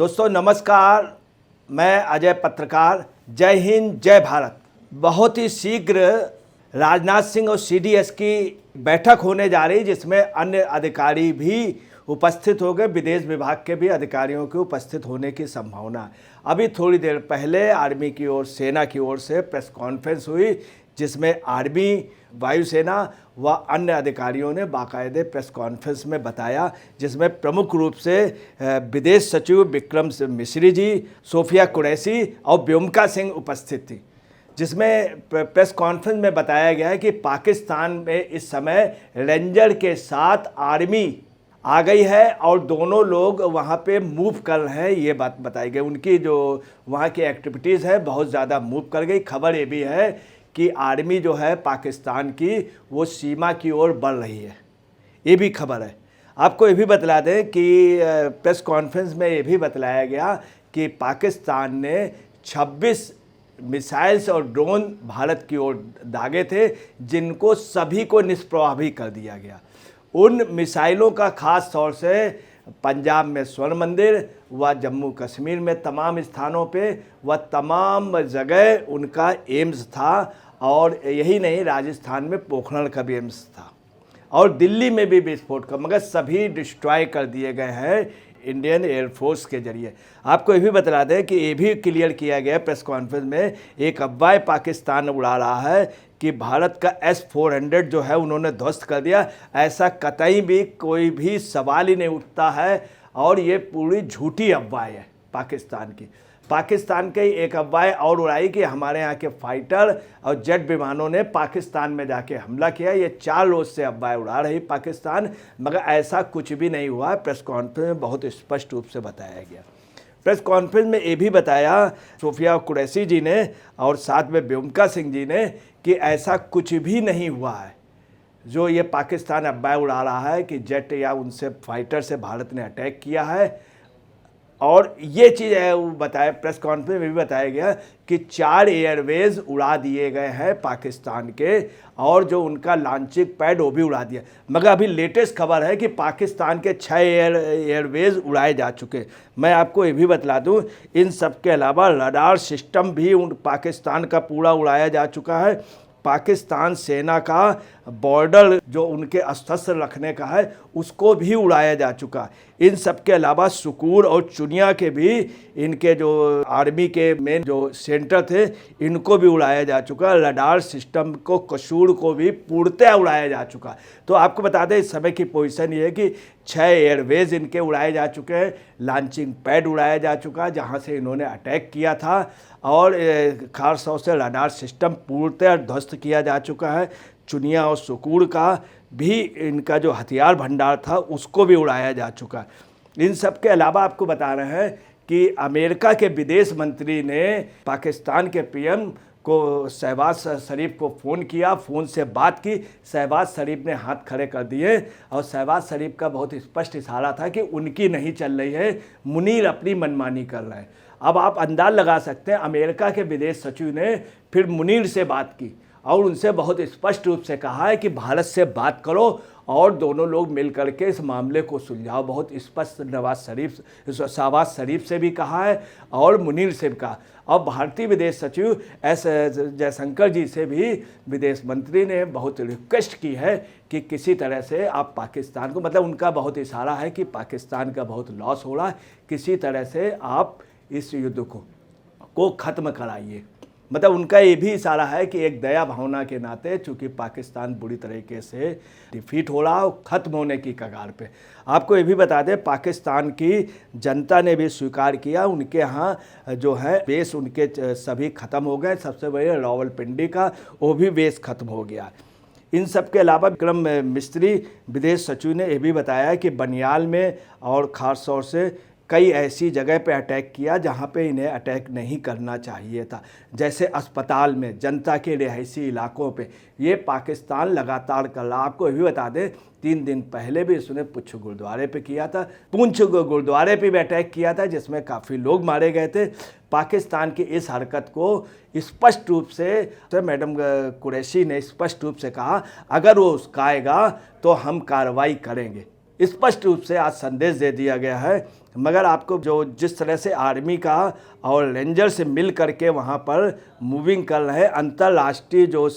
दोस्तों नमस्कार, मैं अजय पत्रकार। जय हिंद, जय भारत। बहुत ही शीघ्र राजनाथ सिंह और सीडीएस की बैठक होने जा रही, जिसमें अन्य अधिकारी भी उपस्थित हो गए। विदेश विभाग के भी अधिकारियों के उपस्थित होने की संभावना है। अभी थोड़ी देर पहले आर्मी की ओर, सेना की ओर से प्रेस कॉन्फ्रेंस हुई, जिसमें आर्मी, वायुसेना व अन्य अधिकारियों ने बाकायदे प्रेस कॉन्फ्रेंस में बताया, जिसमें प्रमुख रूप से विदेश सचिव विक्रम मिश्री जी, सोफिया कुरैशी और व्योमिका सिंह उपस्थित थी। जिसमें प्रेस कॉन्फ्रेंस में बताया गया है कि पाकिस्तान में इस समय रेंजर के साथ आर्मी आ गई है और दोनों लोग वहाँ पे मूव कर रहे हैं। ये बात बताई गई। उनकी जो वहाँ की एक्टिविटीज़ है बहुत ज़्यादा मूव कर गई। खबर ये भी है कि आर्मी जो है पाकिस्तान की, वो सीमा की ओर बढ़ रही है। ये भी खबर है। आपको ये भी बतला दें कि प्रेस कॉन्फ्रेंस में ये भी बतलाया गया कि पाकिस्तान ने 26 मिसाइल्स और ड्रोन भारत की ओर दागे थे, जिनको सभी को निष्प्रभावी कर दिया गया। उन मिसाइलों का खास तौर से पंजाब में स्वर्ण मंदिर व जम्मू कश्मीर में तमाम स्थानों पे व तमाम जगह उनका एम्स था, और यही नहीं, राजस्थान में पोखरण का भी एम्स था और दिल्ली में भी विस्फोट का, मगर सभी डिस्ट्रॉय कर दिए गए हैं इंडियन एयरफोर्स के जरिए। आपको ये भी बता दें कि ये भी क्लियर किया गया प्रेस कॉन्फ्रेंस में, एक अफवाह पाकिस्तान उड़ा रहा है कि भारत का S-400 जो है उन्होंने ध्वस्त कर दिया। ऐसा कतई भी कोई भी सवाल ही नहीं उठता है, और ये पूरी झूठी अफवाह है पाकिस्तान की। पाकिस्तान के एक अफवाह और उड़ाई कि हमारे यहाँ के फाइटर और जेट विमानों ने पाकिस्तान में जाके हमला किया। ये 4 रोज से अफवाह उड़ा रही पाकिस्तान, मगर ऐसा कुछ भी नहीं हुआ। प्रेस कॉन्फ्रेंस में बहुत स्पष्ट रूप से बताया गया। प्रेस कॉन्फ्रेंस में ये भी बताया सोफिया कुरैशी जी ने और साथ में व्योमिका सिंह जी ने कि ऐसा कुछ भी नहीं हुआ है जो ये पाकिस्तान अफवाह उड़ा रहा है कि जेट या उनसे फाइटर से भारत ने अटैक किया है। और ये चीज़ है, वो बताया प्रेस कॉन्फ्रेंस में भी बताया गया कि 4 एयरवेज उड़ा दिए गए हैं पाकिस्तान के, और जो उनका लॉन्चिंग पैड वो भी उड़ा दिया। मगर अभी लेटेस्ट खबर है कि पाकिस्तान के 6 एयरवेज उड़ाए जा चुके। मैं आपको ये भी बतला दूं, इन सब के अलावा रडार सिस्टम भी पाकिस्तान का पूरा उड़ाया जा चुका है। पाकिस्तान सेना का बॉर्डर जो उनके अस्त्र रखने का है, उसको भी उड़ाया जा चुका है। इन सब के अलावा सुकूर और चुनिया के भी, इनके जो आर्मी के मेन जो सेंटर थे, इनको भी उड़ाया जा चुका है। रडार सिस्टम को, कसूर को भी पूर्णतः उड़ाया जा चुका है। तो आपको बता दें इस समय की पोजीशन ये है कि 6 एयरवेज इनके उड़ाए जा चुके हैं, लॉन्चिंग पैड उड़ाया जा चुका है जहाँ से इन्होंने अटैक किया था, और खास तौर से रडार सिस्टम पूर्णतः ध्वस्त किया जा चुका है। चुनिया और सुकूर का भी, इनका जो हथियार भंडार था उसको भी उड़ाया जा चुका है। इन सब के अलावा आपको बता रहे हैं कि अमेरिका के विदेश मंत्री ने पाकिस्तान के पीएम को, शहबाज शरीफ को फ़ोन किया, फ़ोन से बात की। शहबाज शरीफ ने हाथ खड़े कर दिए, और शहबाज शरीफ का बहुत स्पष्ट इशारा था कि उनकी नहीं चल रही है, मुनीर अपनी मनमानी कर रहे हैं। अब आप अंदाज़ लगा सकते हैं, अमेरिका के विदेश सचिव ने फिर मुनीर से बात की और उनसे बहुत स्पष्ट रूप से कहा है कि भारत से बात करो और दोनों लोग मिल करके इस मामले को सुलझाओ। बहुत स्पष्ट शहबाज शरीफ से भी कहा है और मुनीर से भी कहा। और भारतीय विदेश सचिव एस जयशंकर जी से भी विदेश मंत्री ने बहुत रिक्वेस्ट की है कि किसी तरह से आप पाकिस्तान को, मतलब उनका बहुत इशारा है कि पाकिस्तान का बहुत लॉस हो रहा है, किसी तरह से आप इस युद्ध को ख़त्म कराइए। मतलब उनका ये भी इशारा है कि एक दया भावना के नाते, चूँकि पाकिस्तान बुरी तरीके से डिफीट हो रहा है और ख़त्म होने की कगार पे। आपको ये भी बता दें, पाकिस्तान की जनता ने भी स्वीकार किया, उनके यहाँ जो है बेस उनके सभी ख़त्म हो गए। सबसे बड़े रावलपिंडी का वो भी बेस ख़त्म हो गया। इन सब के अलावा विक्रम मिस्री विदेश सचिव ने यह भी बताया कि बनियाल में और ख़ास तौर से कई ऐसी जगह पे अटैक किया जहाँ पे इन्हें अटैक नहीं करना चाहिए था, जैसे अस्पताल में, जनता के रिहायशी इलाकों पे। ये पाकिस्तान लगातार कर रहा। आपको ये भी बता दें, 3 दिन पहले भी इसने पुंछ गुरुद्वारे पे किया था, पुंछ गुरुद्वारे पे भी अटैक किया था, जिसमें काफ़ी लोग मारे गए थे। पाकिस्तान की इस हरकत को स्पष्ट रूप से मैडम कुरैशी ने स्पष्ट रूप से कहा, अगर वो उस्काएगा तो हम कार्रवाई करेंगे। स्पष्ट रूप से आज संदेश दे दिया गया है। मगर आपको जो जिस तरह से आर्मी का और रेंजर से मिल करके वहाँ पर मूविंग कर रहे हैं, अंतर्राष्ट्रीय जो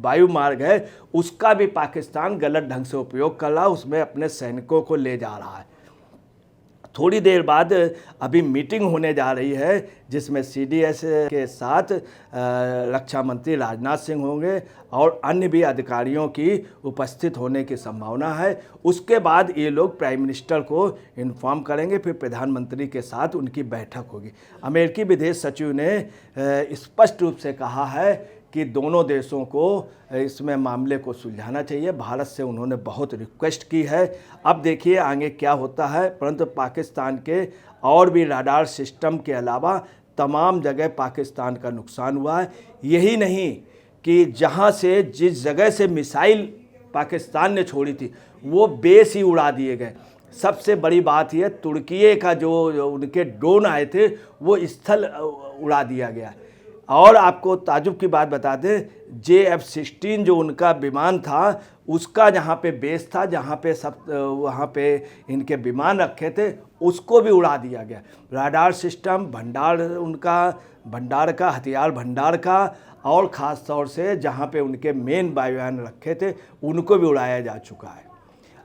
वायु मार्ग है उसका भी पाकिस्तान गलत ढंग से उपयोग कर रहा है, उसमें अपने सैनिकों को ले जा रहा है। थोड़ी देर बाद अभी मीटिंग होने जा रही है जिसमें सीडीएस के साथ रक्षा मंत्री राजनाथ सिंह होंगे और अन्य भी अधिकारियों की उपस्थित होने की संभावना है। उसके बाद ये लोग प्राइम मिनिस्टर को इन्फॉर्म करेंगे, फिर प्रधानमंत्री के साथ उनकी बैठक होगी। अमेरिकी विदेश सचिव ने स्पष्ट रूप से कहा है कि दोनों देशों को इसमें मामले को सुलझाना चाहिए। भारत से उन्होंने बहुत रिक्वेस्ट की है। अब देखिए आगे क्या होता है। परंतु पाकिस्तान के और भी रडार सिस्टम के अलावा तमाम जगह पाकिस्तान का नुकसान हुआ है। यही नहीं कि जहां से जिस जगह से मिसाइल पाकिस्तान ने छोड़ी थी वो बेस ही उड़ा दिए गए। सबसे बड़ी बात यह, तुर्की का जो उनके ड्रोन आए थे वो स्थल उड़ा दिया गया। और आपको ताजुब की बात बता दें, JF-16 जो उनका विमान था उसका जहाँ पे बेस था, जहाँ पे वहाँ पे इनके विमान रखे थे, उसको भी उड़ा दिया गया। राडार सिस्टम, भंडार का हथियार भंडार का, और ख़ास तौर से जहाँ पे उनके मेन वायुयान रखे थे उनको भी उड़ाया जा चुका है।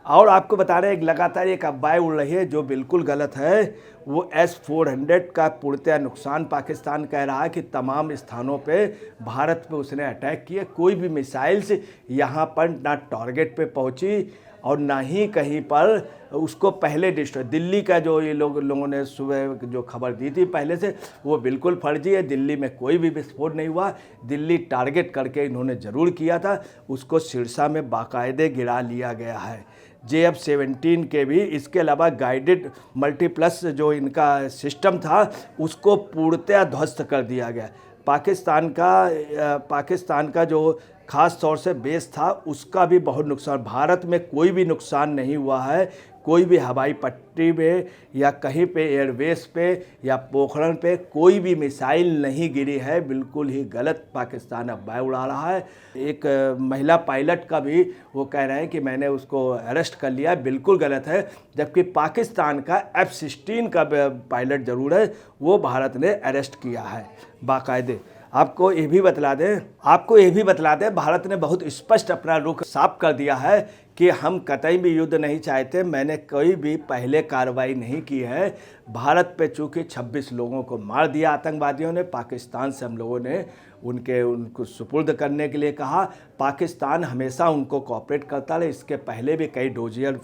और आपको बता रहे हैं लगातार एक अफवाह उड़ रही है जो बिल्कुल गलत है। वो S-400 का पूर्णतः नुकसान पाकिस्तान कह रहा है कि तमाम स्थानों पे भारत पे उसने अटैक किए। कोई भी मिसाइल्स यहाँ पर ना टारगेट पे पहुँची और ना ही कहीं पर उसको पहले डिस्ट्रॉय। दिल्ली का जो ये लोगों ने सुबह जो खबर दी थी पहले से, वो बिल्कुल फर्जी है। दिल्ली में कोई भी विस्फोट नहीं हुआ। दिल्ली टारगेट करके इन्होंने ज़रूर किया था, उसको सिरसा में बाकायदे गिरा लिया गया है। JF-17 के भी, इसके अलावा गाइडेड मल्टीप्लस जो इनका सिस्टम था उसको पूर्णतः ध्वस्त कर दिया गया। पाकिस्तान का जो ख़ास तौर से बेस था उसका भी बहुत नुकसान। भारत में कोई भी नुकसान नहीं हुआ है। कोई भी हवाई पट्टी पे या कहीं पे एयरबेस पे या पोखरण पे कोई भी मिसाइल नहीं गिरी है। बिल्कुल ही गलत पाकिस्तान अफवाह उड़ा रहा है। एक महिला पायलट का भी वो कह रहे हैं कि मैंने उसको अरेस्ट कर लिया, बिल्कुल गलत है। जबकि पाकिस्तान का F-16 का पायलट ज़रूर है, वो भारत ने अरेस्ट किया है बाकायदे। आपको ये भी बतला दें भारत ने बहुत स्पष्ट अपना रुख साफ कर दिया है कि हम कतई भी युद्ध नहीं चाहते। मैंने कोई भी पहले कार्रवाई नहीं की है। भारत पे चूँकि 26 लोगों को मार दिया आतंकवादियों ने, पाकिस्तान से हम लोगों ने उनको सुपुर्द करने के लिए कहा। पाकिस्तान हमेशा उनको कोऑपरेट करता रहा। इसके पहले भी कई डोजियर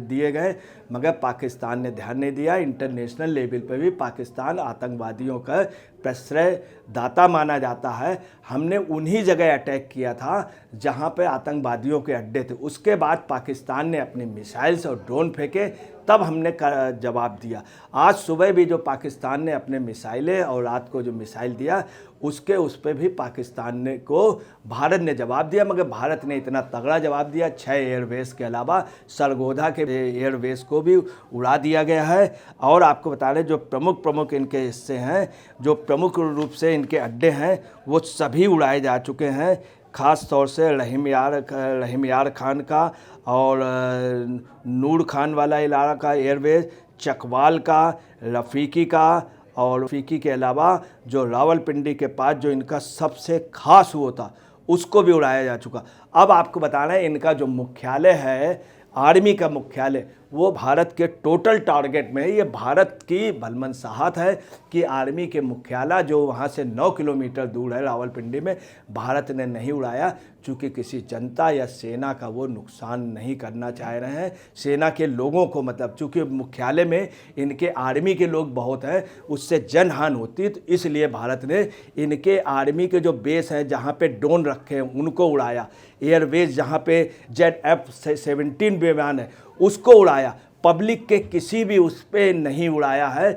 दिए गए मगर पाकिस्तान ने ध्यान नहीं दिया। इंटरनेशनल लेवल पर भी पाकिस्तान आतंकवादियों का प्रश्रय दाता माना जाता है। हमने उन्हीं जगह अटैक किया था जहां पे आतंकवादियों के अड्डे थे। उसके बाद पाकिस्तान ने अपने मिसाइल्स और ड्रोन फेंके, तब हमने जवाब दिया। आज सुबह भी जो पाकिस्तान ने अपने मिसाइलें और रात को जो मिसाइल दिया उस पर भी पाकिस्तान को भारत ने जवाब दिया। मगर भारत ने इतना तगड़ा जवाब दिया, 6 एयरबेस के अलावा सरगोधा के एयरबेस को भी उड़ा दिया गया है। और आपको बता दें जो प्रमुख इनके हिस्से हैं, जो प्रमुख रूप से इनके अड्डे हैं, वो सभी उड़ाए जा चुके हैं। ख़ास तौर से रहीम यार खान का और नूर खान वाला इलाका एयरबेस, चकवाल का, रफ़ीकी का, और रफ़ीकी के अलावा जो रावलपिंडी के पास जो इनका सबसे खास हुआ था उसको भी उड़ाया जा चुका। अब आपको बताना है इनका जो मुख्यालय है, आर्मी का मुख्यालय, वो भारत के टोटल टारगेट में है। ये भारत की भलमनसाहत है कि आर्मी के मुख्यालय जो वहाँ से 9 किलोमीटर दूर है रावलपिंडी में, भारत ने नहीं उड़ाया चूँकि किसी जनता या सेना का वो नुकसान नहीं करना चाह रहे हैं। सेना के लोगों को मतलब चूँकि मुख्यालय में इनके आर्मी के लोग बहुत हैं, उससे जनहानि होती, तो इसलिए भारत ने इनके आर्मी के जो बेस हैं जहाँ पे ड्रोन रखे हैं उनको उड़ाया। एयरबेस जहाँ पे JF-17 विमान है उसको उड़ाया। पब्लिक के किसी भी उस पर नहीं उड़ाया है।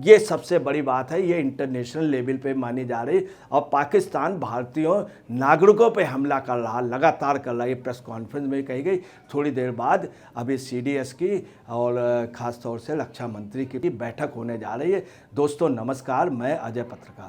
ये सबसे बड़ी बात है। ये इंटरनेशनल लेवल पे मानी जा रही। और पाकिस्तान भारतीयों नागरिकों पे हमला कर रहा, लगातार कर रहा। ये प्रेस कॉन्फ्रेंस में कही गई। थोड़ी देर बाद अभी CDS की और ख़ास तौर से रक्षा मंत्री की बैठक होने जा रही है। दोस्तों नमस्कार, मैं अजय पत्रकार।